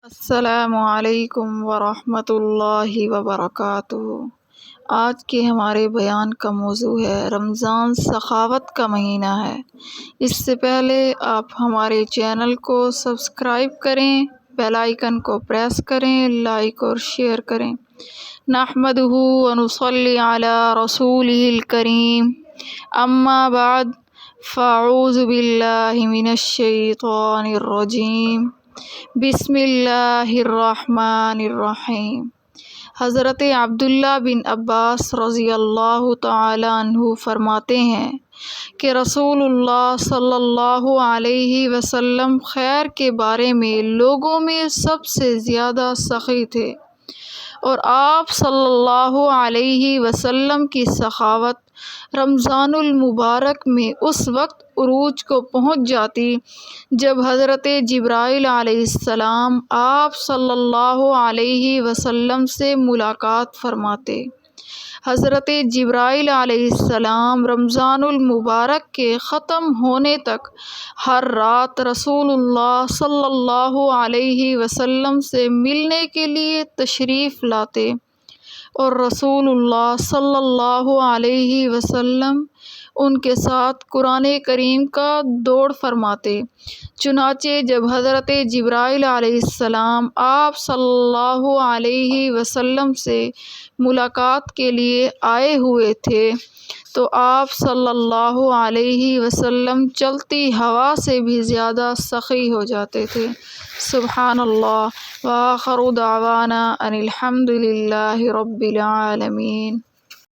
السلام علیکم ورحمۃ اللہ وبرکاتہ۔ آج کے ہمارے بیان کا موضوع ہے رمضان سخاوت کا مہینہ ہے۔ اس سے پہلے آپ ہمارے چینل کو سبسکرائب کریں، بیل آئیکن کو پریس کریں، لائک اور شیئر کریں۔ نحمدہ ونصلی علی رسولہ الکریم، اما بعد فاعوذ باللہ من الشیطان الرجیم، بسم اللہ الرحمن الرحیم۔ حضرت عبداللہ بن عباس رضی اللہ تعالی عنہ فرماتے ہیں کہ رسول اللہ صلی اللہ علیہ وسلم خیر کے بارے میں لوگوں میں سب سے زیادہ سخی تھے، اور آپ صلی اللہ علیہ وسلم کی سخاوت رمضان المبارک میں اس وقت عروج کو پہنچ جاتی جب حضرت جبرائیل علیہ السلام آپ صلی اللہ علیہ وسلم سے ملاقات فرماتے۔ حضرت جبرائیل علیہ السلام رمضان المبارک کے ختم ہونے تک ہر رات رسول اللہ صلی اللہ علیہ وسلم سے ملنے کے لیے تشریف لاتے، اور رسول اللہ صلی اللہ علیہ وسلم ان کے ساتھ قرآن کریم کا دوڑ فرماتے۔ چنانچہ جب حضرت جبرائیل علیہ السلام آپ صلی اللہ علیہ وسلم سے ملاقات کے لیے آئے ہوئے تھے تو آپ صلی اللہ علیہ وسلم چلتی ہوا سے بھی زیادہ سخی ہو جاتے تھے۔ سبحان اللہ، وآخر دعوانا ان الحمد للہ رب العالمین۔